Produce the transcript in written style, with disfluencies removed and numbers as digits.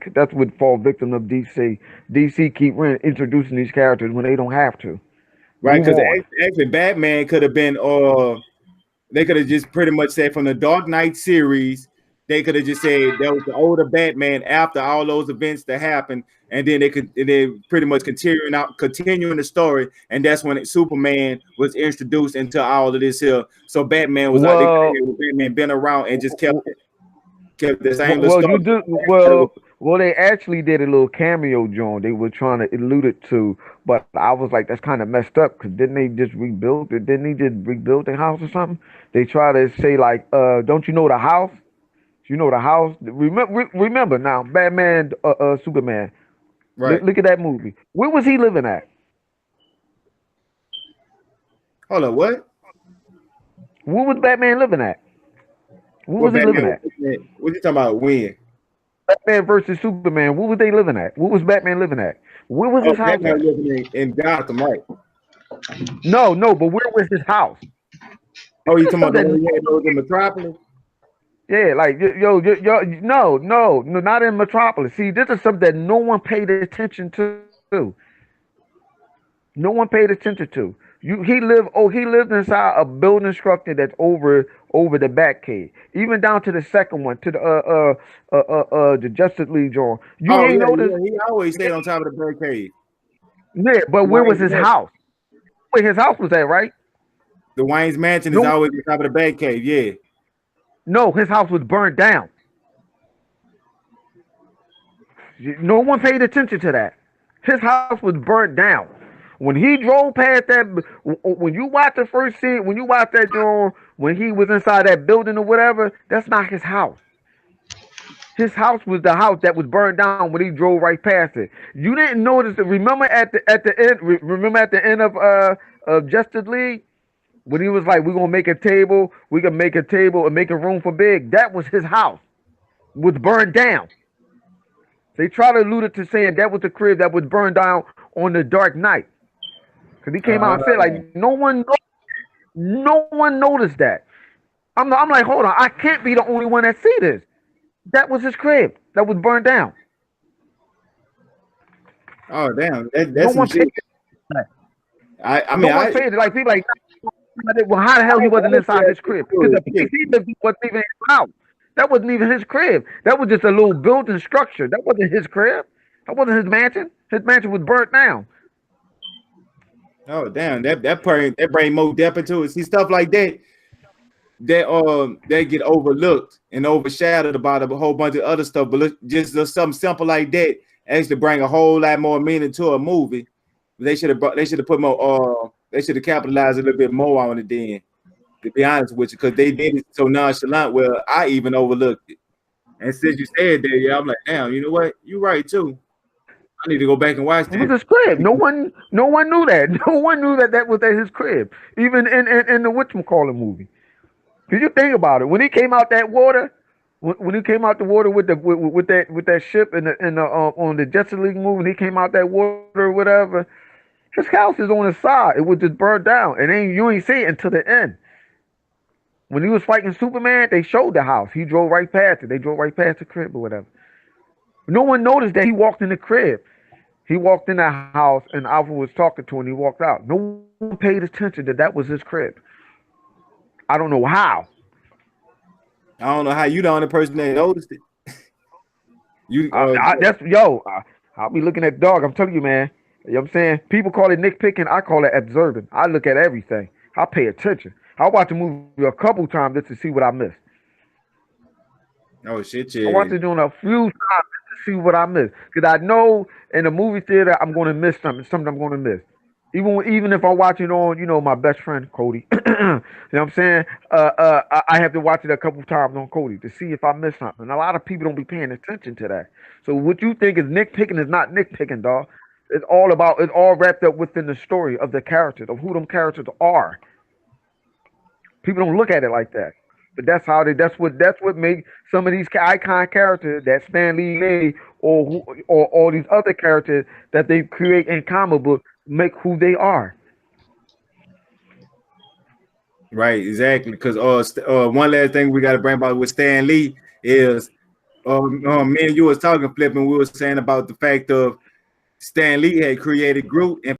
because that's what fall victim of DC. DC keep introducing these characters when they don't have to. Right, Move because on. actually Batman could have been they could have just pretty much said from the Dark Knight series, they could have just said that was the older Batman after all those events that happened, and then they pretty much continuing the story, and that's when Superman was introduced into all of this here. So Batman was like they Well, Batman been around and just w- kept the same little well, story. you do well. They actually did a little cameo, John. They were trying to allude it to, but I was like, that's kind of messed up because didn't they just rebuild it? Didn't they just rebuild the house or something? They try to say like, don't you know the house? You know the house. Remember now, Batman, Superman. Right. Look at that movie. Where was he living at? Hold on, what? Where was Batman living at? Where What was he living Batman? at? What you talking about? When? Batman versus Superman. Where was they living at? Where was Batman living at? Where was Oh, his house Batman at? living in Gotham, right? No, no, but where was his house? Oh, you There's talking about the something one that he had those in Metropolis? yeah, like no, no, no, not in Metropolis. See, this is something that no one paid attention to. No one paid attention to. He lived inside a building structure that's over the Batcave. Even down to the second one, to the Justice League joint. You Oh ain't yeah, noticed? yeah. He always stayed on top of the barricade. Yeah, but The where was Wayne's his mansion. house? Where his house was at, right? The Wayne's mansion is No, always on top of the Batcave. Yeah. no, his house was burned down. No one paid attention to that. His house was burnt down. When he drove past that, when you watch the first scene, when you watch that joint, when he was inside that building or whatever, that's not his house. His house was the house that was burned down when he drove right past it. You didn't notice it. Remember at the end. Remember at the end of Justice League when he was like, "We're gonna make a table. We can make a table and make a room for Big." That was his house. Was burned down. They try to allude it to saying that was the crib that was burned down on the Dark Knight. Because he came out and said like no one noticed that. I'm like, hold on, I can't be the only one that see this. That was his crib that was burned down. Oh damn, No that's some one paid shit. that. I No mean one paid it. Like people like, well, how the hell he wasn't inside his crib? Because the place he lived wasn't even his house. That wasn't even his crib. That was just a little building structure. That wasn't his crib. That wasn't his mansion. His mansion was burnt down. Oh damn, that bring more depth into it. See stuff like that. They get overlooked and overshadowed about a whole bunch of other stuff. But just something simple like that actually bring a whole lot more meaning to a movie. They should have put more they should have capitalized a little bit more on it then, to be honest with you, because they did it so nonchalant. Well, I even overlooked it. And since you said that, yeah, I'm like, damn, you know what? You're right too. I need to go back and watch It was that. his crib. No one knew that. No one knew that that was at his crib. Even in the whatchamacallit movie. Cause you think about it, when he came out that water, when he came out the water with the with that ship in the on the Justice League movie, when he came out that water or whatever, his house is on the side. It was just burned down, and then you ain't see it until the end. When he was fighting Superman, they showed the house. He drove right past it. They drove right past the crib or whatever. No one noticed that he walked in the crib. He walked in that house, and Alfred was talking to him, and he walked out. No one paid attention that that was his crib. I don't know how. I don't know how you the only person that noticed it. You That's yo. I'll be looking at dog. I'm telling you, man. You know what I'm saying? People call it nitpicking. I call it observing. I look at everything. I pay attention. I watch a movie a couple times just to see what I missed. oh shit, I watch yeah. it doing a few times just to see what I missed. Because I know in the movie theater I'm going to miss something I'm going to miss. Even if I watch it on, my best friend Cody. You know what I'm saying? I have to watch it a couple times on Cody to see if I miss something. A lot of people don't be paying attention to that. So what you think is nitpicking is not nitpicking, dog. It's all wrapped up within the story of the characters, of who them characters are. People don't look at it like that. But that's what make some of these icon characters that Stan Lee made, or all these other characters that they create in comic book make who they are. Right, exactly. Because one last thing we got to bring about with Stan Lee is Me and you was talking, flipping. We were saying about the fact of Stan Lee had created Groot, and